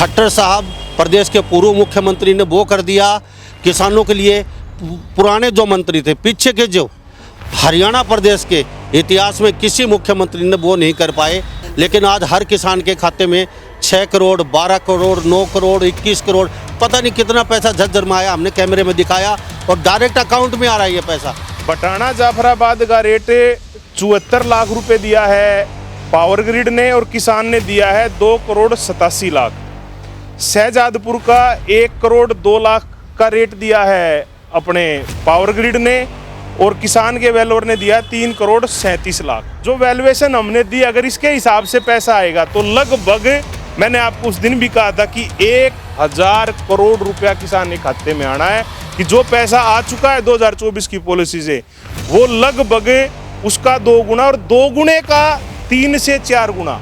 खट्टर साहब प्रदेश के पूर्व मुख्यमंत्री ने वो कर दिया किसानों के लिए। पुराने जो मंत्री थे, पीछे के जो हरियाणा प्रदेश के इतिहास में किसी मुख्यमंत्री ने वो नहीं कर पाए। लेकिन आज हर किसान के खाते में 6 करोड़, 12 करोड़, 9 करोड़, 21 करोड़, पता नहीं कितना पैसा झज्जर में आया। हमने कैमरे में दिखाया और डायरेक्ट अकाउंट में आ रहा है ये पैसा। बटाना जाफराबाद का रेट 74 लाख रुपए दिया है पावर ग्रिड ने, और किसान ने दिया है 2 करोड़ 87 लाख। शहजादपुर का 1 करोड़ 2 लाख का रेट दिया है अपने पावर ग्रिड ने, और किसान के वेल्वर ने दिया 3 करोड़ 37 लाख। जो वैल्यूएशन हमने दी, अगर इसके हिसाब से पैसा आएगा तो लगभग, मैंने आपको उस दिन भी कहा था कि 1000 करोड़ रुपया किसान के खाते में आना है। कि जो पैसा आ चुका है 2024 की पॉलिसी से, वो लगभग उसका 2 गुना, और 2 गुने का 3 से 4 गुना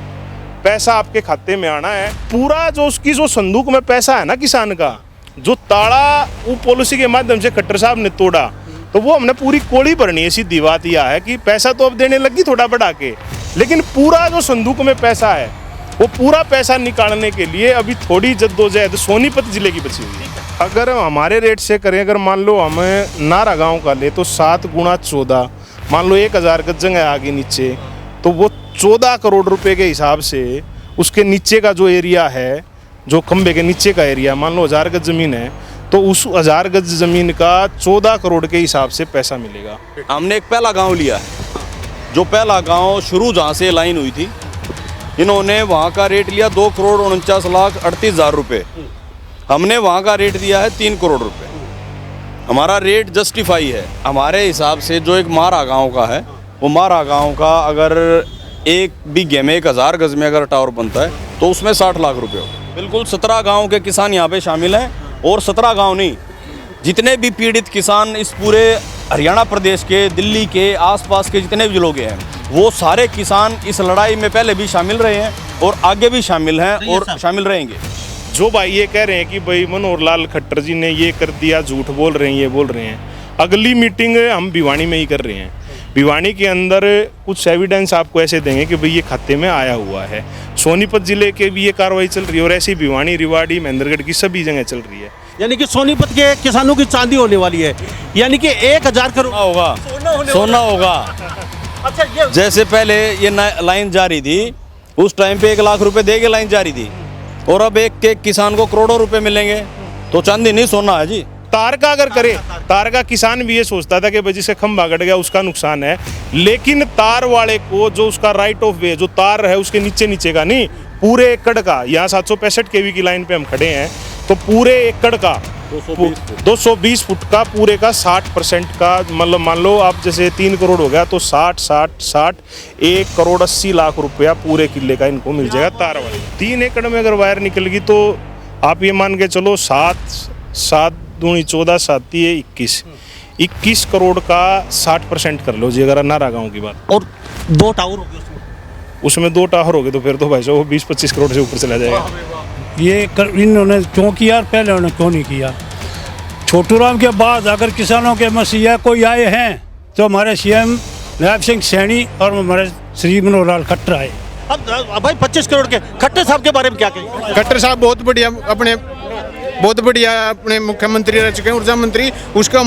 पैसा आपके खाते में आना है। पूरा जो उसकी जो संदूक में पैसा है ना किसान का, जो ताला वो पॉलिसी के माध्यम से खट्टर साहब ने तोड़ा, तो वो हमने पूरी कोड़ी भरनी है। सीधी बात यह है कि पैसा तो अब देने लगी थोड़ा बढ़ा के, लेकिन पूरा जो संदूक में पैसा है, वो पूरा पैसा निकालने के लिए अभी थोड़ी जद्दोजहद सोनीपत जिले की बची हुई है। अगर हमारे रेट से करें, अगर मान लो हमें नारा गाँव का ले, तो 7 गुणा 14, मान लो 1000 गज जगह आगे नीचे, तो वो 14 करोड़ रुपए के हिसाब से उसके नीचे का जो एरिया है, जो खंबे के नीचे का एरिया, मान लो 1000 गज जमीन है, तो उस 1000 गज जमीन का 14 करोड़ के हिसाब से पैसा मिलेगा। हमने एक पहला गांव लिया है, जो पहला गांव शुरू जहाँ से लाइन हुई थी, इन्होंने वहाँ का रेट लिया 2 करोड़ 49 लाख 38 हज़ार रुपये। हमने वहाँ का रेट दिया है 3 करोड़ रुपये। हमारा रेट जस्टिफाई है हमारे हिसाब से। जो एक मारा गाँव का है, वो मारा गाँव का अगर 1 बीघे में 1000 गज में अगर टावर बनता है, तो उसमें 60 लाख रुपये हो। बिल्कुल 17 गाँव के किसान यहाँ पे शामिल हैं, और 17 गांव नहीं, जितने भी पीड़ित किसान इस पूरे हरियाणा प्रदेश के, दिल्ली के आसपास के जितने भी लोग हैं, वो सारे किसान इस लड़ाई में पहले भी शामिल रहे हैं और आगे भी शामिल हैं और शामिल रहेंगे। जो भाई ये कह रहे हैं कि भाई मनोहर लाल खट्टर जी ने ये कर दिया, झूठ बोल रहे हैं, ये बोल रहे हैं। अगली मीटिंग हम भिवानी में ही कर रहे हैं। भिवानी के अंदर कुछ एविडेंस आपको ऐसे देंगे कि भाई ये खाते में आया हुआ है। सोनीपत जिले के भी ये कार्रवाई चल रही है, और ऐसी भिवानी, रिवाड़ी, महेंद्रगढ़ की सभी जगह चल रही है। यानी कि सोनीपत के किसानों की चांदी होने वाली है, यानी कि 1000 करोड़ होगा, सोना होगा। अच्छा, ये जैसे पहले ये लाइन जारी थी, उस टाइम पे 1 लाख रुपए दे के लाइन जारी थी, और अब एक किसान को करोड़ों रुपए मिलेंगे। तो चांदी नहीं, सोना है जी। तार का अगर करे, तार का किसान भी ये सोचता था कि भाई जिसे खंभा कट गया उसका नुकसान है, लेकिन तार वाले को जो उसका राइट ऑफ वे, जो तार है उसके नीचे नीचे का नहीं, पूरे एकड़ का, यहाँ 765 kV की लाइन पे हम खड़े हैं, तो पूरे एकड़ का 220 फुट का पूरे का 60% का, मतलब मान लो आप जैसे 3 करोड़ हो गया, तो 60 1 करोड़ 80 लाख रुपया पूरे किले का इनको मिल जाएगा तार वाले। 3 एकड़ में अगर वायर निकल गई, तो आप ये मान के चलो 7 दूनी 14, 7 21 करोड़ का 60% कर लो जी, अगर नारा गाँव की बात। और 2 टावर हो गए उसमें 2 टावर हो गए, तो फिर तो भाई साहब 20-25 करोड़ से ऊपर चला जाएगा। ये इन्होंने क्यों किया, पहले उन्होंने क्यों नहीं किया? छोटू राम के बाद अगर किसानों के मसीहा कोई आए हैं, तो हमारे CM नायब सिंह सैनी और हमारे श्री मनोहर लाल खट्टर आए। अब भाई 25 करोड़ के खट्टर साहब के बारे में क्या कहें? खट्टर साहब बहुत बढ़िया अपने मुख्यमंत्री रह चुके हैं, ऊर्जा मंत्री। उसका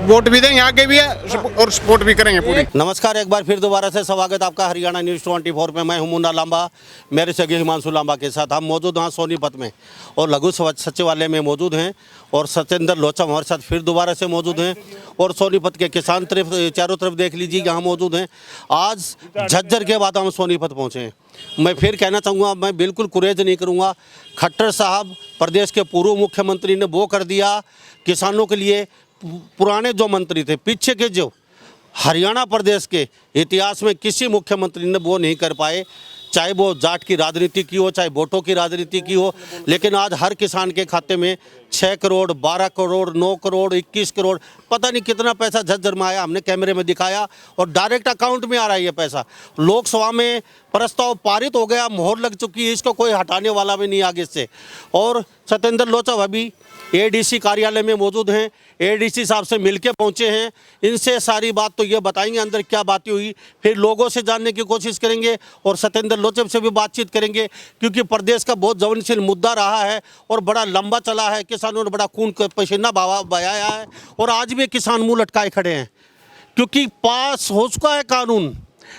वोट भी देंगे, आगे भी है, और सपोर्ट भी करेंगे पूरी। नमस्कार, एक बार फिर दोबारा से स्वागत आपका हरियाणा न्यूज़ 24 में। मैं हूं मुन्ना लांबा, मेरे सगे हिमांशु लांबा के साथ हम मौजूद हैं सोनीपत में, और लघु सचिवालय में मौजूद हैं, और सत्येंद्र लोचा हमारे साथ फिर दोबारा से मौजूद हैं, और सोनीपत के किसान चारों तरफ देख लीजिए यहाँ मौजूद हैं। आज झज्जर के बाद हम सोनीपत पहुँचे हैं। मैं फिर कहना चाहूँगा, मैं बिल्कुल कुरेज नहीं करूँगा। खट्टर साहब प्रदेश के पूर्व मुख्यमंत्री ने वो कर दिया किसानों के लिए। पुराने जो मंत्री थे, पीछे के जो हरियाणा प्रदेश के इतिहास में किसी मुख्यमंत्री ने वो नहीं कर पाए। चाहे वो जाट की राजनीति की हो, चाहे वोटों की राजनीति की हो, लेकिन आज हर किसान के खाते में 6 करोड़, 12 करोड़, 9 करोड़, 21 करोड़, पता नहीं कितना पैसा झज्जर में आया। हमने कैमरे में दिखाया और डायरेक्ट अकाउंट में आ रहा है ये पैसा। लोकसभा में प्रस्ताव पारित हो गया, मोहर लग चुकी है, इसको कोई हटाने वाला भी नहीं आगे से। और सत्येंद्र लोचम अभी एडीसी कार्यालय में मौजूद हैं, एडीसी साहब से मिलके पहुंचे हैं, इनसे सारी बात तो ये बताएंगे अंदर क्या बातें हुई, फिर लोगों से जानने की कोशिश करेंगे और सत्येंद्र लोचम से भी बातचीत करेंगे, क्योंकि प्रदेश का बहुत संवेदनशील मुद्दा रहा है और बड़ा लंबा चला है। किसानों ने बड़ा खून पसीना बहाया है और आज भी किसान मुंह लटकाए खड़े हैं, क्योंकि पास हो चुका है कानून,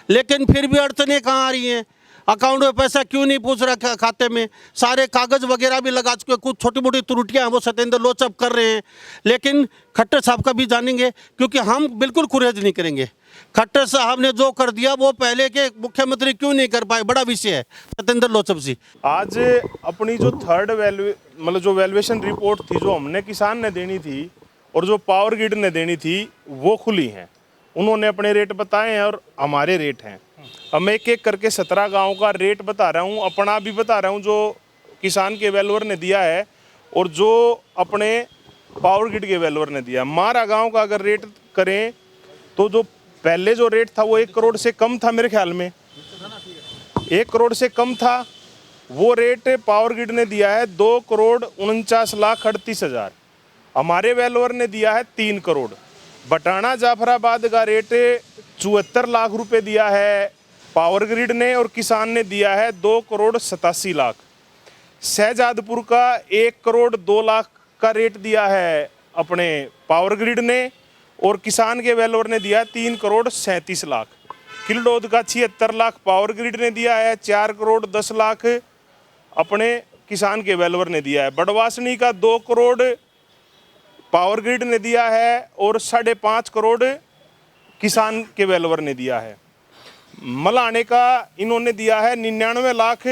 लेकिन फिर भी अड़चनें कहाँ आ रही हैं। अकाउंट में पैसा क्यों नहीं पूछ रहा खाते में, सारे कागज वगैरह भी लगा चुके, कुछ छोटी मोटी त्रुटियां हैं वो सत्येंद्र लोचम कर रहे हैं। लेकिन खट्टर साहब का भी जानेंगे, क्योंकि हम बिल्कुल कुरेज नहीं करेंगे। खट्टर साहब ने जो कर दिया वो पहले के मुख्यमंत्री क्यों नहीं कर पाए, बड़ा विषय है सत्येंद्र लोचम जी। आज अपनी जो थर्ड मतलब जो वैल्यूएशन रिपोर्ट थी, जो हमने किसान ने देनी थी और जो पावर ग्रिड ने देनी थी, वो खुली हैं। उन्होंने अपने रेट बताए हैं और हमारे रेट हैं। अब मैं एक एक करके 17 गांव का रेट बता रहा हूं, अपना भी बता रहा हूं जो किसान के वैल्यूअर ने दिया है और जो अपने पावर ग्रिड के वैल्यूअर ने दिया। मारा गांव का अगर रेट करें तो जो पहले जो रेट था वो 1 करोड़ से कम था, मेरे ख्याल में 1 करोड़ से कम था। वो रेट पावर ग्रिड ने दिया है 2,49,38,000। हमारे वैल्यूअर ने दिया है 3 करोड़। बटाना जाफराबाद का रेट 74 लाख रुपए दिया है पावर ग्रिड ने और किसान ने दिया है 2,87,00,000। शहजादपुर का 1 करोड़ 2 लाख का रेट दिया है अपने पावर ग्रिड ने और किसान के वैल्यूअर ने दिया 3 करोड़ 37 लाख। किलडोद का 76 लाख पावर ग्रिड ने दिया है, 4 करोड़ 10 लाख अपने किसान के वैल्यूअर ने दिया है। बड़वासनी का 2 करोड़ पावर ग्रिड ने दिया है और 5.5 करोड़ किसान के वैल्यूअर ने दिया है। मलाने का इन्होंने दिया है 99 लाख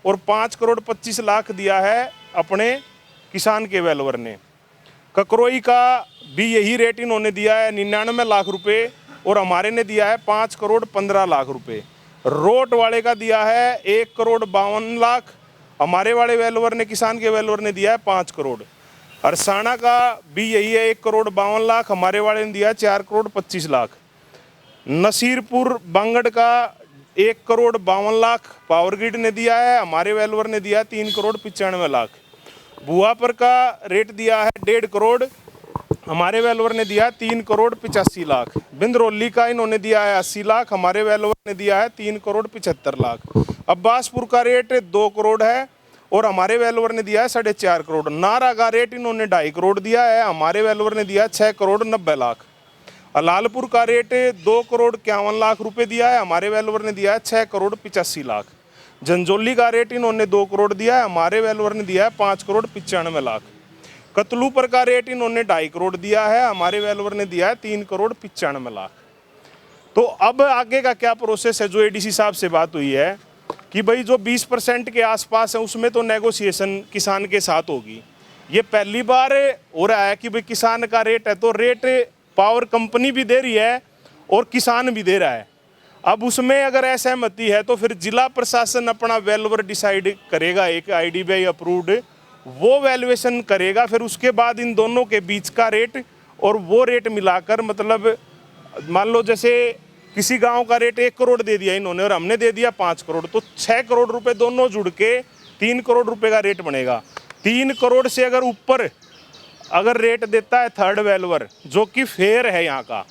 और 5 करोड़ 25 लाख दिया है अपने किसान के वैल्यूअर ने। ककरोई का भी यही रेट इन्होंने दिया है 99 लाख रुपए और हमारे ने दिया है 5 करोड़ 15 लाख रुपए। रोट वाले का दिया है 1 करोड़ 52 लाख, हमारे वाले वैल्यूअर ने किसान के वैल्यूअर ने दिया है 5 करोड़। अरसाना का भी यही है 1 करोड़ 52 लाख, हमारे वाले ने दिया है 4 करोड़ 25 लाख। नसीरपुर बांगड़ का 1 करोड़ 52 लाख पावर ग्रिड ने दिया है, हमारे वैल्यूअर ने दिया 3 करोड़ 95 लाख। बुआपर का रेट दिया है 1.5 करोड़, हमारे वैल्यूअर ने दिया 3 करोड़ 85 लाख। बिंदरौली का इन्होंने दिया है 80 लाख, हमारे वैल्यूअर ने दिया है 3 करोड़ 75 लाख। अब्बासपुर का रेट 2 करोड़ है और हमारे वैल्यूअर ने दिया है 4.5 करोड़। नारा का रेट इन्होंने 2.5 करोड़ दिया है, हमारे वैल्यूअर ने दिया 6 करोड़ 90 लाख। लालपुर का रेट 2 करोड़ 51 लाख रुपए दिया है, हमारे वैल्यूअर ने दिया है 6 करोड़ 85 लाख। जंजौली का रेट इन्होंने 2 करोड़ दिया है, हमारे वैल्यूअर ने दिया है 5 करोड़ 95 लाख। कतलूपर का रेट इन्होंने 2.5 करोड़ दिया है, हमारे वैल्यूअर ने दिया है 3 करोड़ 95 लाख। तो अब आगे का क्या प्रोसेस है, जो एडीसी साहब से बात हुई है कि भाई जो 20% के आसपास है उसमें तो नेगोशिएशन किसान के साथ होगी। ये पहली बार हो रहा है कि भाई किसान का रेट है तो रेट पावर कंपनी भी दे रही है और किसान भी दे रहा है। अब उसमें अगर असहमति है तो फिर जिला प्रशासन अपना वैल्यूअर डिसाइड करेगा, एक IDBI अप्रूव्ड वो वैल्यूएशन करेगा, फिर उसके बाद इन दोनों के बीच का रेट और वो रेट मिलाकर, मतलब मान लो जैसे किसी गांव का रेट 1 करोड़ दे दिया इन्होंने और हमने दे दिया 5 करोड़, तो 6 करोड़ रुपए दोनों जुड़ के 3 करोड़ रुपए का रेट बनेगा। 3 करोड़ से अगर ऊपर अगर रेट देता है थर्ड वैल्यूअर, जो कि फेयर है यहाँ का,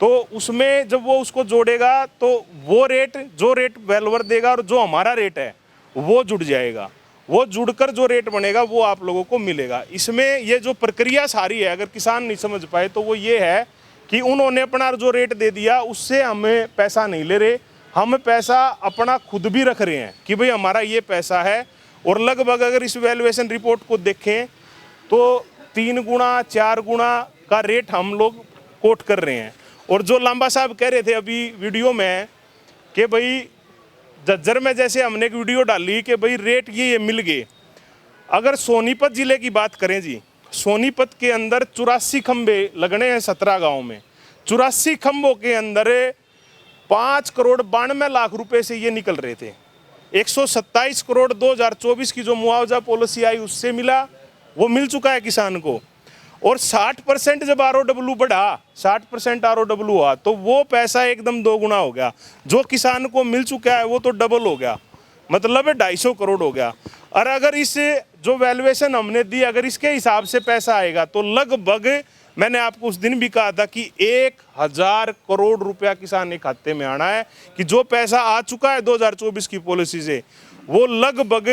तो उसमें जब वो उसको जोड़ेगा तो वो रेट, जो रेट वैल्यूअर देगा और जो हमारा रेट है वो जुड़ जाएगा। वो जुड़कर जो रेट बनेगा वो आप लोगों को मिलेगा। इसमें ये जो प्रक्रिया सारी है, अगर किसान नहीं समझ पाए तो वो ये है कि उन्होंने अपना जो रेट दे दिया उससे हमें पैसा नहीं ले रहे, हम पैसा अपना खुद भी रख रहे हैं कि भाई हमारा ये पैसा है। और लगभग अगर इस वैल्यूएशन रिपोर्ट को देखें तो 3 गुना 4 गुना का रेट हम लोग कोट कर रहे हैं। और जो लांबा साहब कह रहे थे अभी वीडियो में कि भाई झज्जर में जैसे हमने एक वीडियो डाली कि भाई रेट ये मिल गए। अगर सोनीपत ज़िले की बात करें जी, सोनीपत के अंदर 84 खंबे लगने हैं 17 गाँव में। 84 खंभों के अंदर 5 करोड़ 92 लाख रुपए से ये निकल रहे थे। 127 करोड़ 2024 की जो मुआवजा पॉलिसी आई उससे मिला, वो मिल चुका है किसान को। और 60% जब ROW बढ़ा, 60% ROW हुआ, तो वो पैसा एकदम 2 गुना हो गया। जो किसान को मिल चुका है वो तो डबल हो गया, मतलब 250 करोड़ हो गया। और अगर इस जो वैल्यूएशन हमने दी, अगर इसके हिसाब से पैसा आएगा तो लगभग, मैंने आपको उस दिन भी कहा था कि 1000 करोड़ रुपया किसान के खाते में आना है, कि जो पैसा आ चुका है 2024 की पॉलिसी से, वो लगभग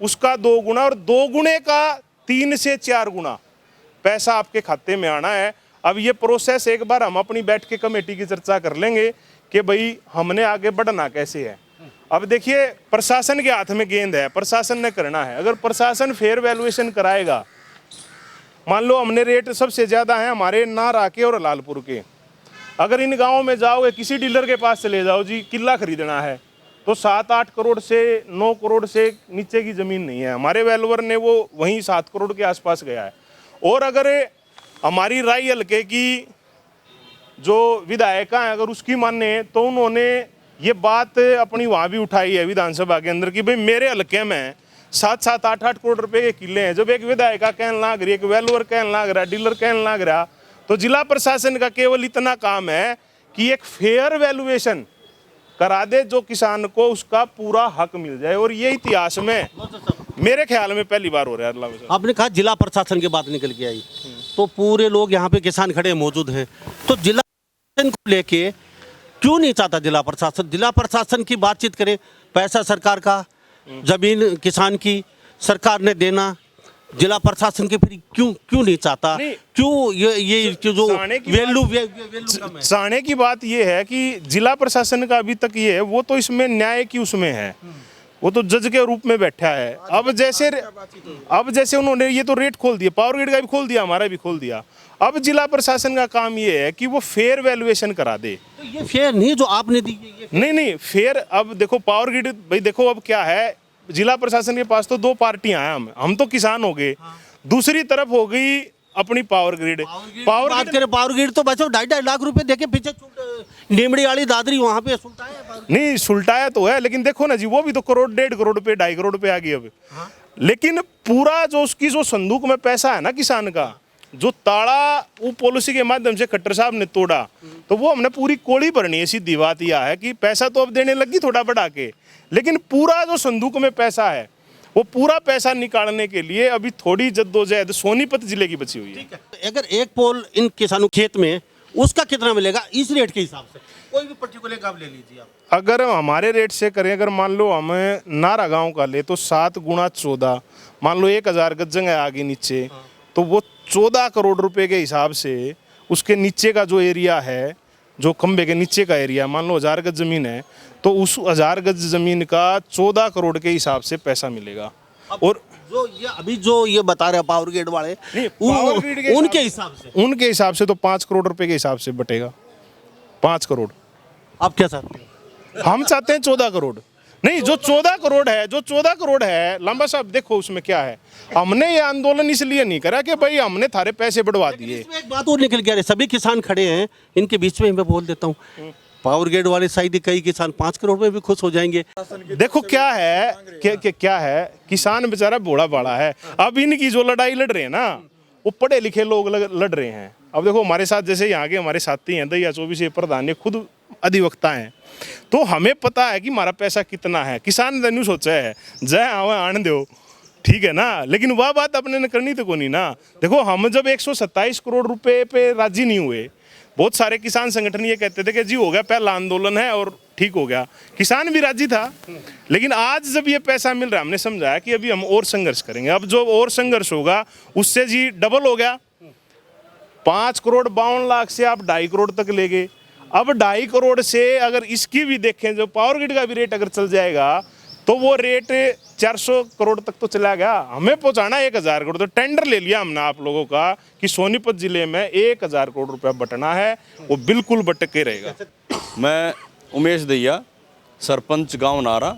उसका 2 गुना, और 2 गुने का 3 से 4 गुना पैसा आपके खाते में आना है। अब ये प्रोसेस एक बार हम अपनी बैठ के कमेटी की चर्चा कर लेंगे कि भाई हमने आगे बढ़ना कैसे है। अब देखिए, प्रशासन के हाथ में गेंद है, प्रशासन ने करना है। अगर प्रशासन फेयर वैल्यूएशन कराएगा, मान लो हमने रेट सबसे ज़्यादा है हमारे नारा के और लालपुर के, अगर इन गाँव में जाओगे, किसी डीलर के पास चले जाओ जी, किला खरीदना है तो 7-8 करोड़ से 9 करोड़ से नीचे की ज़मीन नहीं है। हमारे वैल्यूअर ने वो वहीं 7 करोड़ के आसपास गया है। और अगर हमारी राय हल्के की जो विधायिका है, अगर उसकी माने, तो उन्होंने ये बात अपनी वहाँ भी उठाई है विधानसभा के अंदर कि भाई मेरे हल्के में 7-7, 8-8 करोड़ रुपए के किले हैं। जब एक विधायिका कहने लग रही है, एक वैल्यूअर कहने लग रहा है, डीलर कहने लग रहा, तो जिला प्रशासन का केवल इतना काम है कि एक फेयर वैल्यूएशन करा दे, जो किसान को उसका पूरा हक मिल जाए। और ये इतिहास में मेरे ख्याल में पहली बार हो रहा है। आपने कहा जिला प्रशासन की बात निकल के आई, तो पूरे लोग यहाँ पे किसान खड़े मौजूद हैं, तो जिला प्रशासन को लेके क्यों नहीं चाहता जिला प्रशासन? जिला प्रशासन की बातचीत करें, पैसा सरकार का, जमीन किसान की, सरकार ने देना, जिला प्रशासन के फिर क्यों नहीं चाहता? क्यों ये जो वैल्यू चाहने की बात ये है कि जिला प्रशासन का अभी तक ये है, वो तो इसमें न्याय की उसमें है, वो तो जज के रूप में बैठा है। अब जैसे उन्होंने ये तो रेट खोल दिया, पावर ग्रिड का भी खोल दिया, हमारा भी खोल दिया। अब जिला प्रशासन का काम ये है कि वो फेयर वैल्यूएशन करा दे। तो ये फेयर नहीं जो आपने दी है, ये नहीं फेयर। अब देखो पावर ग्रिड, भाई देखो अब क्या है, जिला प्रशासन के पास तो 2 पार्टियां हैं, हम तो किसान हो गए, दूसरी तरफ हो गई अपनी पावर ग्रिड। पावर ग्रिड तो बचो 2.5 लाख रुपए देके पीछे नीमड़ी वाली दादरी वहां पे सुलटाया, नहीं सुलटाया तो है, लेकिन देखो ना जी, वो भी तो करोड़, 1.5 करोड़ रुपए, 2.5 करोड़ रुपए आ गई अब। लेकिन पूरा जो उसकी जो संदूक में पैसा है ना किसान का, जो ताला वो पॉलिसी के माध्यम से खट्टर साहब ने तोड़ा, तो वो हमने पूरी कोड़ी भरनी है। सीधी बात यह है कि पैसा तो अब देने लगी थोड़ा बढ़ा के, लेकिन पूरा जो संदूक में पैसा है, वो पूरा पैसा निकालने के लिए अभी थोड़ी जद्दोजहद सोनीपत जिले की बची हुई है। अगर एक पोल इन किसानों खेत में, उसका कितना मिलेगा इस रेट के हिसाब से? कोई भी पर्टिकुलर काम ले लीजिए आप। अगर हमारे रेट से करें, अगर मान लो हमें नारा गाँव का ले, तो 7 गुणा 14, मान लो 1000 गज जगह आगे नीचे, तो वो 14 करोड़ रुपए के हिसाब से उसके नीचे का जो एरिया है, जो खंबे के नीचे का एरिया, मान लो 1000 गज जमीन है, तो उस 1000 गज जमीन का 14 करोड़ के हिसाब से पैसा मिलेगा। और जो ये अभी जो ये बता रहे पावर ग्रिड वाले, उनके हिसाब से तो 5 करोड़ रुपए के हिसाब से बटेगा, 5 करोड़। आप क्या चाहते हैं? हम चाहते हैं 14 करोड़। नहीं, जो 14 करोड़ है लांबा साहब, देखो उसमें क्या है, हमने ये आंदोलन इसलिए नहीं करा कि भाई हमने थारे पैसे बढ़वा दिए। एक बात और निकल गया, सभी किसान खड़े हैं, इनके बीच में मैं बोल देता हूँ, पावर ग्रिड वाले शायद कई किसान 5 करोड़ में भी खुश हो जाएंगे। देखो क्या है, किसान बेचारा भोला भाड़ा है। अब इनकी जो लड़ाई लड़ रहे हैं ना, वो पढ़े लिखे लोग लड़ रहे हैं। अब देखो हमारे साथ जैसे यहाँ के हमारे साथी हैं, दहिया 24 प्रधान, ये खुद अधिवक्ता हैं, तो हमें पता है कि हमारा पैसा कितना है। किसान ने न्यू सोचा है जय आवे आन दो, ठीक है ना, लेकिन वह बात अपने ने करनी तो को नहीं ना। देखो हम जब 127 करोड़ रुपए पे राजी नहीं हुए, बहुत सारे किसान संगठन ये कहते थे कि जी हो गया, पहला आंदोलन है और ठीक हो गया, किसान भी राजी था। लेकिन आज जब ये पैसा मिल रहा है, हमने समझा कि अभी हम और संघर्ष करेंगे। अब जो और संघर्ष होगा उससे जी डबल हो गया, 5 करोड़ 52 लाख से आप 2.5 करोड़ तक ले गए। अब 2.5 करोड़ से अगर इसकी भी देखें, जो पावर ग्रिड का भी रेट अगर चल जाएगा, तो वो रेट 400 करोड़ तक तो चला गया। हमें पहुंचाना 1000 करोड़, तो टेंडर ले लिया हमने आप लोगों का कि सोनीपत जिले में 1000 करोड़ रुपया बटना है, वो बिल्कुल बटक के रहेगा। मैं उमेश दहिया, सरपंच गांव नारा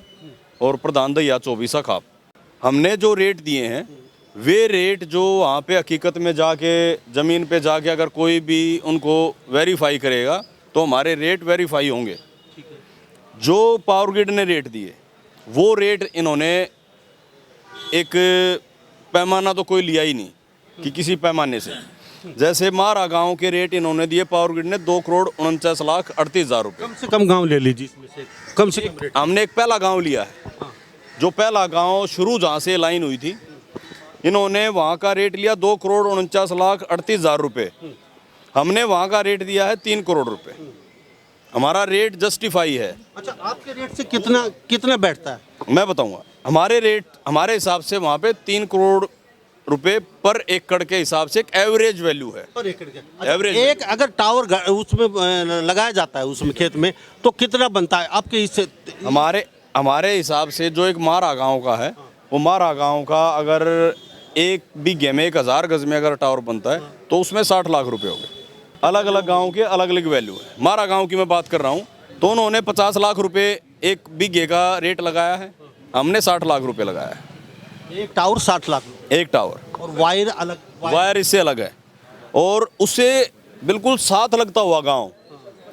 और प्रधान दहिया 24 खाप। हमने जो रेट दिए हैं, वे रेट जो वहाँ पे हकीकत में जाके ज़मीन पे जाके अगर कोई भी उनको वेरीफाई करेगा, तो हमारे रेट वेरीफाई होंगे। जो पावर ग्रिड ने रेट दिए, वो रेट इन्होंने एक पैमाना तो कोई लिया ही नहीं कि किसी पैमाने से, जैसे मारा गांव के रेट इन्होंने दिए पावर ग्रिड ने 2,49,38,000 रुपए। कम से कम गांव ले लीजिए इसमें से, कम से कम रेट। हमने एक पहला गांव लिया है, जो पहला गांव शुरू जहाँ से लाइन हुई थी, इन्होंने वहाँ का रेट लिया 2,49,38,000 रुपए। हमने वहाँ का रेट दिया है 3 करोड़ रुपए। हमारा रेट जस्टिफाई है। अच्छा, आपके रेट से कितना कितना बैठता है? मैं बताऊंगा, हमारे रेट हमारे हिसाब से वहाँ पे 3 करोड़ रुपए पर एकड़ के हिसाब से एक एवरेज वैल्यू है। पर एकड़ का एवरेज एक अगर टावर उसमें लगाया जाता है उसमें खेत में, तो कितना बनता है आपके इससे? हमारे हिसाब से जो एक मारा गांव का है, वो मारा गांव का अगर एक बीघे में 1,000 गज में अगर टावर बनता है तो उसमें 60 लाख रुपए हो गए। अलग अलग गांव के अलग अलग वैल्यू है। मारा गांव की मैं बात कर रहा हूँ तो उन्होंने 50 लाख रुपए एक बीघे का रेट लगाया है, हमने 60 लाख रुपए लगाया है। एक टावर 60 लाख, एक टावर, और वायर अलग, वायर इससे अलग है। और उससे बिल्कुल साथ लगता हुआ गांव,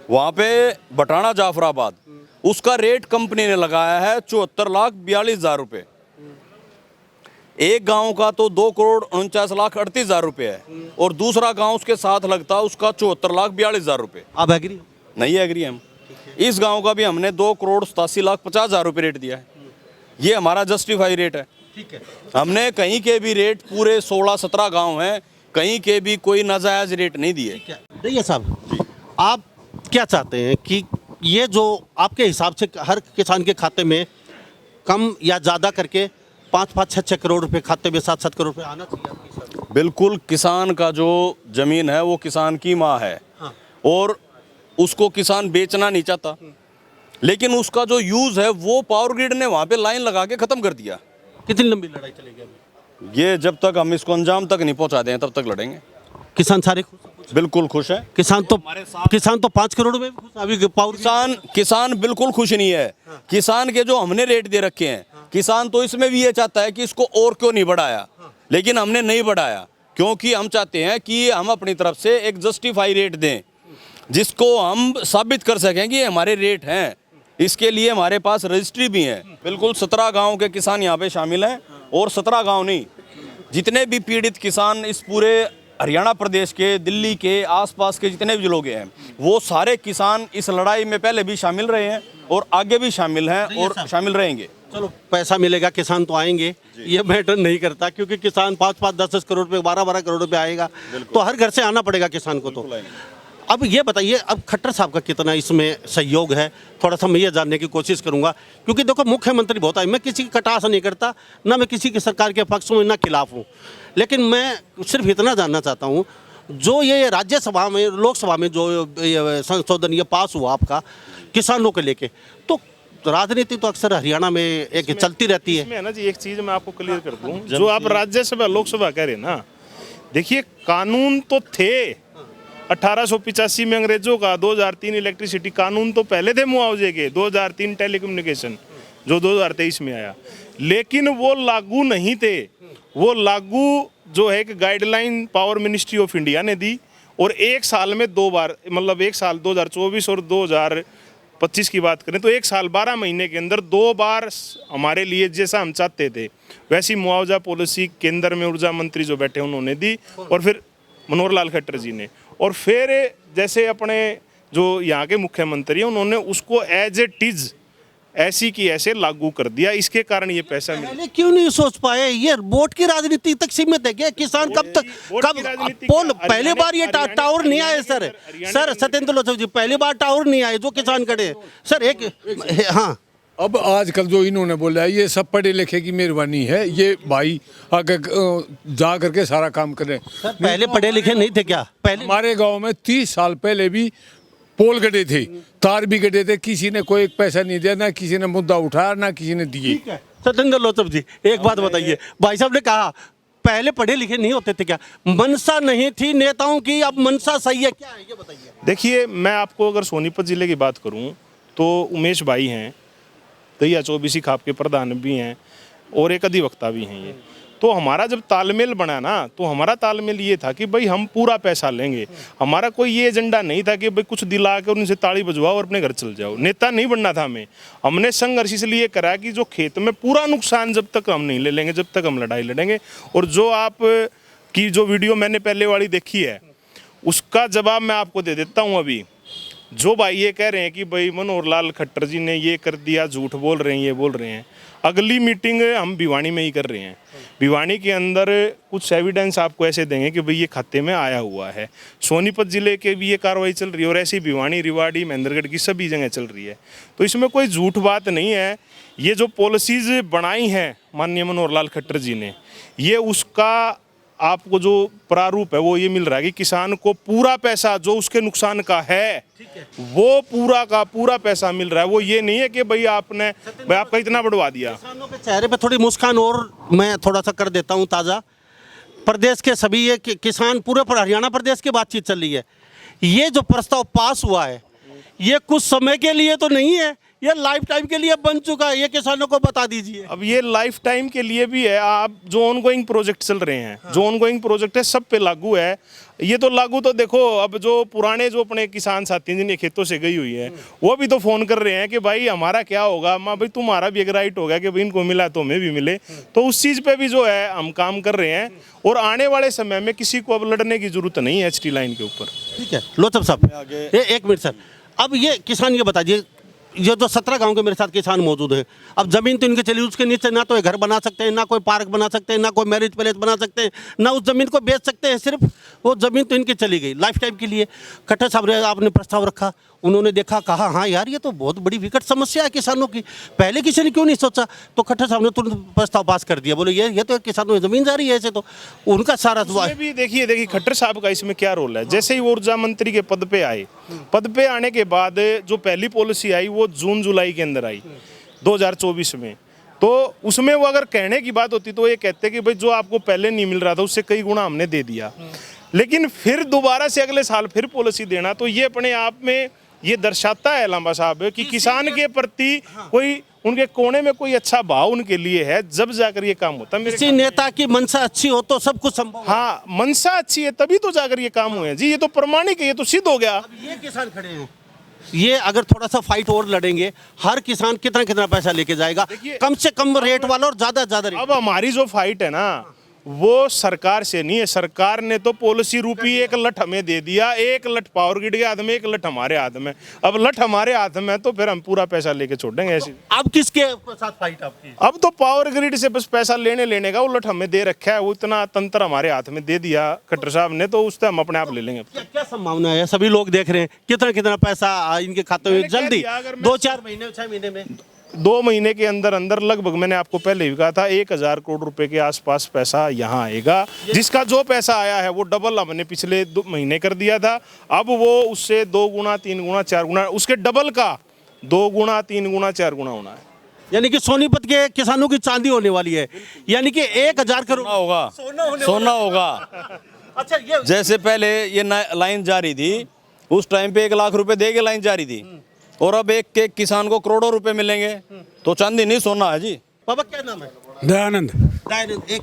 वहाँ पे बटाना जाफराबाद, उसका रेट कंपनी ने लगाया है 74,42,000 रुपये। एक गांव का तो 2,49,38,000 रुपये है, और दूसरा गांव उसके साथ लगता उसका 74,42,000 रुपये। आप एग्री? नहीं एग्री हम। इस गांव का भी हमने 2,87,50,000 रुपये रेट दिया है। ये हमारा जस्टिफाई रेट है। ठीक है। हमने कहीं के भी रेट, पूरे 16-17 गांव हैं, कहीं के भी कोई नाजायज रेट नहीं दिए। दैया साहब, आप क्या चाहते हैं कि ये जो आपके हिसाब से हर किसान के खाते में कम या ज़्यादा करके 5-5, 6-6 करोड़ रुपए खाते में 7-7 करोड़ रुपए आना चाहिए आपके हिसाब से? बिल्कुल, किसान का जो जमीन है वो किसान की माँ है। हाँ। और उसको किसान बेचना नहीं चाहता, लेकिन उसका जो यूज़ है वो पावर ग्रिड ने वहाँ पे लाइन लगा के ख़त्म कर दिया। कितनी लंबी लड़ाई चलेगी अभी? ये जब तक हम इसको अंजाम तक नहीं पहुँचा दें तब तक लड़ेंगे। किसान सारे खुश हैं? बिल्कुल खुश है। किसान तो 5 करोड़ में भी खुश हैं। अभी पावर किसान बिल्कुल खुश नहीं है। किसान के जो हमने रेट दे रखे हैं, किसान तो इसमें भी ये चाहता है कि इसको और क्यों नहीं बढ़ाया, लेकिन हमने नहीं बढ़ाया क्योंकि हम चाहते हैं कि हम अपनी तरफ से एक जस्टिफाई रेट दें, जिसको हम साबित कर सकें कि हमारे रेट हैं। इसके लिए हमारे पास रजिस्ट्री भी है। बिल्कुल 17 गांव के किसान यहाँ पे शामिल हैं, और 17 गांव नहीं, जितने भी पीड़ित किसान इस पूरे हरियाणा प्रदेश के, दिल्ली के आसपास के जितने भी लोग हैं, वो सारे किसान इस लड़ाई में पहले भी शामिल रहे हैं और आगे भी शामिल हैं और शामिल रहेंगे। चलो, पैसा मिलेगा, किसान तो आएंगे, ये मैटर नहीं करता, क्योंकि किसान 5-5, 10-10 करोड़ रुपए, 12-12 करोड़ रुपए आएगा तो हर घर से आना पड़ेगा किसान को। तो अब ये बताइए, अब खट्टर साहब का कितना इसमें सहयोग है, थोड़ा सा मैं ये जानने की कोशिश करूंगा, क्योंकि देखो मुख्यमंत्री बहुत है, मैं किसी की कटास नहीं करता, ना मैं किसी की सरकार के पक्ष में ना खिलाफ हूँ, लेकिन मैं सिर्फ इतना जानना चाहता हूँ, जो ये राज्यसभा में, लोकसभा में जो ये संशोधन ये पास हुआ आपका किसानों को लेके, तो राजनीति तो अक्सर हरियाणा में एक चलती रहती है। इसमें ना जी, एक चीज़ मैं आपको क्लियर कर दूं, जो आप राज्यसभा लोकसभा कह रहे हैं ना, देखिए कानून तो थे 1885 में अंग्रेजों का, 2003 इलेक्ट्रिसिटी कानून तो पहले थे मुआवजे के, 2003 टेलीकम्युनिकेशन जो 2023 में आया, लेकिन वो लागू नहीं थे। वो लागू जो है एक guideline power ministry of India ने दी, और एक साल में 2 बार, मतलब एक साल 2024 और 2025 की बात करें तो एक साल 12 महीने के अंदर 2 बार हमारे लिए जैसा हम चाहते थे वैसी मुआवजा पॉलिसी केंद्र में ऊर्जा मंत्री जो बैठे उन्होंने दी, और फिर मनोहर लाल खट्टर जी ने, और फिर जैसे अपने जो यहाँ के मुख्यमंत्री हैं उन्होंने उसको एज इट इज ऐसी की ऐसे लागू कर दिया। इसके कारण ये पैसा मिला। पहले क्यों नहीं सोच पाए? ये वोट की राजनीति तक सीमित है क्या? किसान कब पहली बार ये टावर नहीं आए सर सत्येंद्र लोचव जी, पहली बार टावर नहीं आए जो किसान खड़े सर। एक हाँ, अब आजकल जो इन्होंने बोला है ये सब पढ़े लिखे की मेहरबानी है, ये भाई आगे जा करके सारा काम करें। सर पहले पढ़े लिखे नहीं थे क्या? पहले हमारे गांव में 30 साल पहले भी पोल गड्ढे थे, तार भी गड्ढे थे, किसी ने कोई पैसा नहीं दिया, ना किसी ने मुद्दा उठाया, ना किसी ने दिए। सत्येंद्र लोचव जी, एक बात बताइए, भाई साहब ने कहा पहले पढ़े लिखे नहीं होते थे क्या? मनसा नहीं थी नेताओं की, अब मनसा सही है क्या है ये बताइए। देखिए, मैं आपको अगर सोनीपत जिले की बात करूं तो उमेश भाई हैं, दैया चौबीसी खाप के प्रधान भी हैं, और एक अधिवक्ता भी हैं। ये तो हमारा जब तालमेल बना ना, तो हमारा तालमेल ये था कि भाई हम पूरा पैसा लेंगे। हमारा कोई ये एजेंडा नहीं था कि भाई कुछ दिला के उनसे ताली बजवाओ और अपने घर चल जाओ। नेता नहीं बनना था हमें। हमने संघर्ष इसलिए करा कि जो खेत में पूरा नुकसान जब तक हम नहीं ले लेंगे, जब तक हम लड़ाई लड़ेंगे। और जो आप की जो वीडियो मैंने पहले वाली देखी है उसका जवाब मैं आपको दे देता हूँ। अभी जो भाई ये कह रहे हैं कि भाई मनोहर लाल खट्टर जी ने ये कर दिया, झूठ बोल रहे हैं, ये बोल रहे हैं, अगली मीटिंग हम भिवानी में ही कर रहे हैं। भिवानी के अंदर कुछ एविडेंस आपको ऐसे देंगे कि भाई ये खाते में आया हुआ है। सोनीपत जिले के भी ये कार्रवाई चल रही है और ऐसे ही भिवानी, रिवाड़ी, महेंद्रगढ़ की सभी जगह चल रही है। तो इसमें कोई झूठ बात नहीं है। ये जो पॉलिसीज बनाई हैं माननीय मनोहर लाल खट्टर जी ने, ये उसका आपको जो प्रारूप है वो ये मिल रहा है कि किसान को पूरा पैसा जो उसके नुकसान का है वो पूरा का पूरा पैसा मिल रहा है। वो ये नहीं है कि भाई आपका इतना बढ़वा दिया। किसानों के चेहरे पे थोड़ी मुस्कान और मैं थोड़ा सा कर देता हूँ ताज़ा। प्रदेश के सभी ये किसान पूरे पर हरियाणा प्रदेश की बातचीत चल रही है। ये जो प्रस्ताव पास हुआ है ये कुछ समय के लिए तो नहीं है, ये लाइफ टाइम के लिए बन चुका है। ये किसानों को बता दीजिए। अब ये लाइफ टाइम के लिए भी है। आप जो ऑनगोइंग प्रोजेक्ट चल रहे हैं, जो ऑनगोइंग प्रोजेक्ट है सब पे लागू है। ये तो लागू तो देखो, अब जो पुराने जो अपने किसान साथी जिन्हें खेतों से गई हुई है वो भी तो फोन कर रहे हैं कि भाई हमारा क्या होगा, माँ भाई तुम्हारा भी एक राइट होगा कि भाई इनको मिला तो हमें भी मिले। तो उस चीज़ पे भी जो है हम काम कर रहे हैं और आने वाले समय में किसी को अब लड़ने की जरूरत नहीं है HT लाइन के ऊपर। ठीक है लोचम साहब, एक मिनट सर। अब ये किसान ये बताइए, ये जो 17 गांव के मेरे साथ किसान मौजूद हैं, अब जमीन तो इनकी चली, उसके नीचे ना तो ये घर बना सकते हैं, ना कोई पार्क बना सकते हैं, ना कोई मैरिज पैलेस बना सकते हैं, ना उस जमीन को बेच सकते हैं। सिर्फ वो जमीन तो इनकी चली गई लाइफ टाइम के लिए। खट्टर साहब ने आपने प्रस्ताव रखा, उन्होंने देखा, कहा हाँ यार ये तो बहुत बड़ी विकट समस्या है किसानों की, पहले किसी ने क्यों नहीं सोचा। तो खट्टर साहब ने तुरंत प्रस्ताव पास कर दिया। बोले ये तो किसानों की जमीन जा रही है, ऐसे तो उनका सारा भी देखिए खट्टर साहब का इसमें क्या रोल है। जैसे ही वो ऊर्जा मंत्री के पद पे आए, पद पे आने के बाद जो पहली पॉलिसी आई वो जून जुलाई के अंदर आई 2024 में। तो उसमें वो अगर कहने की बात होती तो ये कहते कि भाई जो आपको पहले नहीं मिल रहा था उससे कई गुना हमने दे दिया। लेकिन फिर दोबारा से अगले साल फिर पॉलिसी देना, तो ये अपने आप में ये दर्शाता है लांबा साहब कि किसान के प्रति कोई उनके कोने में कोई अच्छा भाव उनके लिए है, जब जाकर ये काम होता है। किसी नेता की मंशा अच्छी हो तो सब कुछ संभव। हाँ, मंशा अच्छी है तभी तो जाकर ये काम हुए जी। ये तो प्रमाणिक है, ये तो सिद्ध हो गया। ये किसान खड़े हैं, ये अगर थोड़ा सा फाइट और लड़ेंगे, हर किसान कितना कितना पैसा लेके जाएगा, कम से कम रेट वाला और ज्यादा ज्यादा रेट। अब हमारी जो फाइट है ना वो सरकार से नहीं है। सरकार ने तो पॉलिसी रूपी एक लठ हमें दे दिया, एक लठ पावर ग्रिड के हाथ में, एक लठ हमारे हाथ में। अब लठ हमारे हाथ में तो फिर हम पूरा पैसा लेके छोड़ेंगे ऐसे। अब किसके साथ फाइट आपकी? अब तो पावर ग्रिड से बस पैसा लेने का वो लठ हमें दे रखा है, वो इतना तंत्र हमारे हाथ में दे दिया खट्टर साहब ने, तो उससे हम अपने आप ले लेंगे। क्या संभावना है? सभी लोग देख रहे हैं कितना कितना पैसा इनके खाते में जल्दी 2-4 महीने 6 महीने में 2 महीने के अंदर अंदर लगभग मैंने आपको पहले भी कहा था 1000 करोड़ रुपए के आसपास पैसा यहाँ आएगा। जिसका जो पैसा आया है वो डबल हमने पिछले 2 महीने कर दिया था। अब वो उससे 2 गुना 3 गुना 4 गुना उसके डबल का 2 गुना 3 गुना 4 गुना होना है। यानी कि सोनीपत के किसानों की चांदी होने वाली है, यानी कि 1000 करोड़ होगा, सोना होगा। अच्छा, ये जैसे पहले ये लाइन जारी थी, उस टाइम पे 1 लाख रुपए दे के लाइन जारी थी, और अब एक किसान को करोड़ों रुपए मिलेंगे। तो चांदी नहीं सोना है जी। बाबा क्या नाम है? दयानंद। दयानंद, एक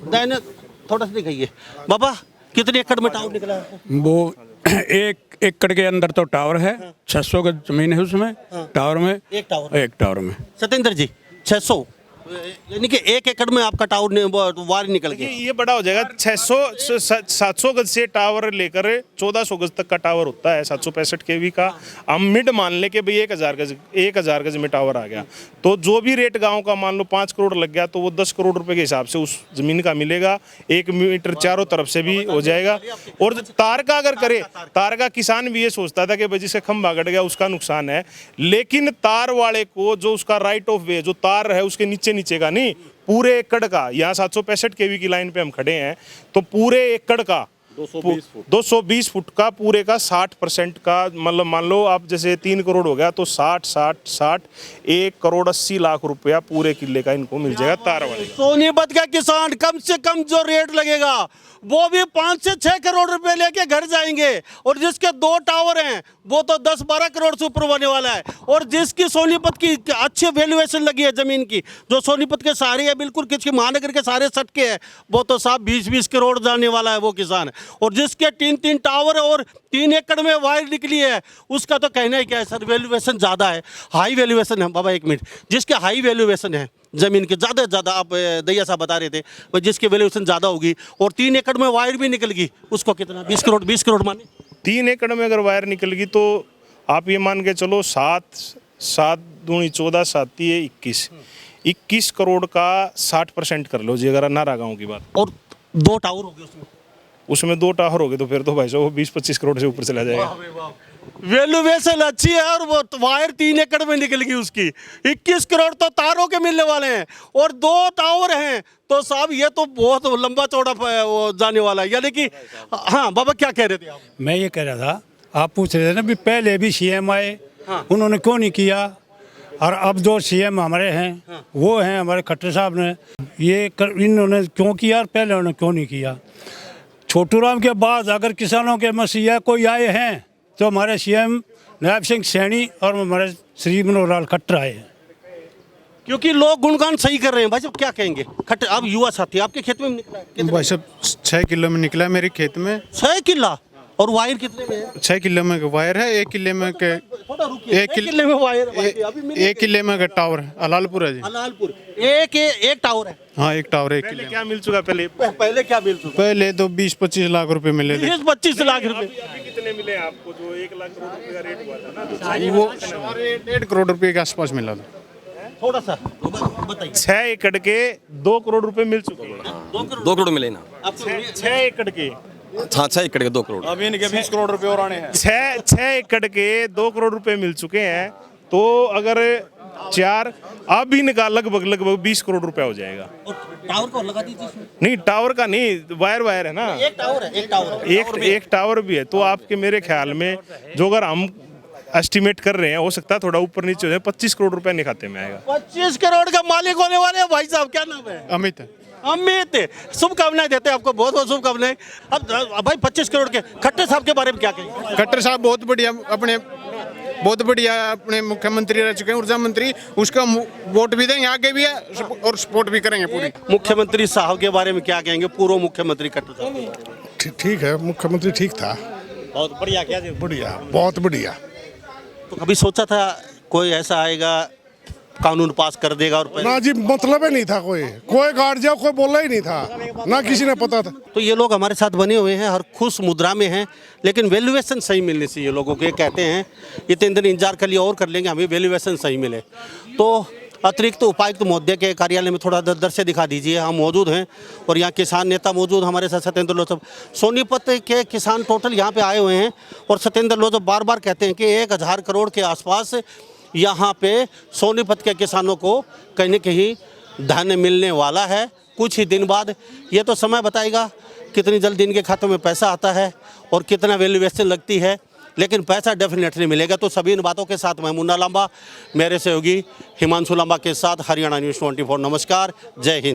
दयानंद थोड़ा सा दिखाइए। बाबा कितने एकड़ में टावर निकला है? वो 1 एकड़ के अंदर तो टावर है, 600 गज जमीन है उसमें। टावर में एक टावर में सत्येंद्र जी 600, यानी कि 1 एकड़ में आपका टावर वार निकल गया। ये बड़ा हो जाएगा। 700 गज से टावर लेकर 1400 गज तक का टावर होता है 765 kV का। हम मिड मान ले कि भाई 1000 गज में टावर आ गया, तो जो भी रेट गांव का मान लो 5 करोड़ लग गया तो वो 10 करोड़ रुपए के हिसाब से उस जमीन का मिलेगा। 1 मीटर चारों तरफ से भी हो जाएगा। और तार का अगर करे, तार का किसान भी ये सोचता था कि भाई जिससे खंभा कट गया उसका नुकसान है, लेकिन तार वाले को जो उसका राइट ऑफ वे जो तार है उसके नीचे का नहीं, पूरे एकड़ का, यहाँ 765 kV की लाइन पे हम खड़े हैं, तो पूरे एकड़ का 220 फुट का पूरे का 60% का, मतलब मान लो आप जैसे 3 करोड़ हो गया तो 60 1 करोड़ 80 लाख रुपया पूरे किले का इनको मिल जाएगा तार वाले। सोनीपत का किसान कम से कम जो रेट लगेगा वो भी 5 से 6 करोड़ रुपए लेके घर जाएंगे, और जिसके 2 टावर हैं वो तो 10-12 करोड़ से ऊपर होने वाला है। और जिसकी सोनीपत की अच्छी वैल्यूएशन लगी है जमीन की, जो सोनीपत के सारे है बिल्कुल किसी महानगर के सारे सटके हैं, वो तो साहब 20-20 करोड़ जाने वाला है वो किसान। और जिसके 3-3 टावर और 3 एकड़ में वायर निकली है, उसका तो कहना ही क्या है सर, वैल्यूएशन ज़्यादा है, हाई वैल्यूएशन है। बाबा एक मिनट, जिसके हाई वैल्यूएशन है ज़मीन के, ज़्यादा से ज़्यादा, आप दैया साहब बता रहे थे, पर जिसकी वैल्यूएशन ज़्यादा होगी और 3 एकड़ में वायर भी निकल गई, उसको कितना, 20 करोड़ माने? 3 एकड़ में अगर वायर निकल गई तो आप ये मान के चलो 7 दूनी 14, 7 ये 21 करोड़ का 60% कर लो जी, अगर नारा गाँव की बात। और 2 टावर हो गए उसमें 2 टावर हो गए तो फिर तो भाई साहब 20-25 करोड़ से ऊपर चला जाएगा। वैल्यूएशन अच्छी है और वो वायर 3 एकड़ में निकल गई उसकी, 21 करोड़ तो तारों के मिलने वाले हैं और 2 टावर हैं, तो साहब ये तो बहुत लंबा चौड़ा वो जाने वाला है, यानी कि। हाँ बाबा क्या कह रहे थे आप? मैं ये कह रहा था, आप पूछ रहे थे ना भी पहले भी सीएम आए, उन्होंने क्यों नहीं किया, और अब जो सीएम हमारे हैं वो हैं हमारे खट्टर साहब ने, इन्होंने क्यों किया और पहले उन्होंने क्यों नहीं किया। छोटू राम के बाद अगर किसानों के मसीहा कोई आए हैं तो हमारे सीएम नायब सिंह सैनी और हमारे श्री मनोहर लाल खट्टर आए हैं। क्योंकि लोग गुणगान सही कर रहे हैं भाई साहब, क्या कहेंगे? खट्टर, आप युवा साथी, आपके खेत में निकला है कितना? भाई साहब 6 किलो में निकला है मेरे खेत में। 6 किला, और वायर कितने में है? 6 किलो में वायर है, 1 किले में के थोड़ा रुकिए, 1 किले में वायर, अभी मिल 1 किले में का टावर है, अलालपुर है जी। अलालपुर एक टावर है। हाँ, 1 टावर 1 पहले किले। क्या मिल चुका? पहले क्या मिल चुका? पहले तो 20-25 लाख रुपए मिले थे। 20-25 लाख रुपए। अभी कितने मिले आपको? जो 1 लाख करोड़ रुपए का रेट हुआ था ना, वो 1.5 करोड़ रुपए के आसपास मिला था। थोड़ा सा बताइए। 6 एकड़ के 2 करोड़ रुपए मिल चुके हैं। 2 करोड़ मिले ना। 6 एकड़ के, हाँ 6 एकड़ के 2 करोड़। अब इनके 20 करोड़ रुपए और आने हैं। 6 एकड़ के 2 करोड़ रुपए मिल चुके हैं, तो अगर 4 अब भी निकाल लगभग 20 करोड़ रुपया हो जाएगा। और टावर को लगा दीजिए इसमें। नहीं, टावर का नहीं, वायर है ना। एक टावर है, एक टावर भी है, तो आपके मेरे ख्याल में जो अगर हम एस्टिमेट कर रहे हैं, हो सकता है थोड़ा ऊपर नीचे हो जाए, 25 करोड़ रुपया नहीं खाते में आएगा। 25 करोड़ का मालिक होने वाले हैं भाई साहब, क्या नाम है? अमित है। अमित, शुभकामनाएं देते हैं आपको, बहुत बहुत शुभकामनाएं। अब भाई 25 करोड़ के खट्टर साहब के बारे में क्या कहेंगे? खट्टर साहब बहुत बढ़िया अपने मुख्यमंत्री रह चुके हैं, ऊर्जा मंत्री। उसका वोट भी देंगे, आगे भी है और सपोर्ट भी करेंगे पूरी। मुख्यमंत्री साहब के बारे में क्या कहेंगे, पूर्व मुख्यमंत्री खट्टर साहब? ठीक है, मुख्यमंत्री ठीक था, बहुत बढ़िया। क्या बढ़िया, बहुत बढ़िया। तो कभी सोचा था कोई ऐसा आएगा, कानून पास कर देगा और ना जी, मतलब ही नहीं था, कोई गार्जियन कोई बोला ही नहीं था, ना किसी ने पता था। तो ये लोग हमारे साथ बने हुए हैं, हर खुश मुद्रा में हैं, लेकिन वैल्यूएशन सही मिलने से ये लोगों को ये कहते हैं इतने दिन इंतजार कर लिया और कर लेंगे, हमें वैल्यूएशन सही मिले। तो अतिरिक्त उपायुक्त महोदय के कार्यालय में थोड़ा दृश्य दिखा दीजिए। हम मौजूद हैं और यहाँ किसान नेता मौजूद हमारे साथ सत्येंद्र लोचब, सोनीपत के किसान टोटल यहाँ पे आए हुए हैं। और सत्येंद्र लोचब बार बार कहते हैं कि 1000 करोड़ के आसपास यहाँ पे सोनीपत के किसानों को कहीं न कहीं धन मिलने वाला है कुछ ही दिन बाद। ये तो समय बताएगा कितनी जल्द इनके खातों में पैसा आता है और कितना वैल्यूएशन लगती है, लेकिन पैसा डेफिनेटली मिलेगा। तो सभी इन बातों के साथ मैं मुन्ना लांबा, मेरे सहयोगी हिमांशु लांबा के साथ हरियाणा न्यूज़ 24। नमस्कार, जय हिंद।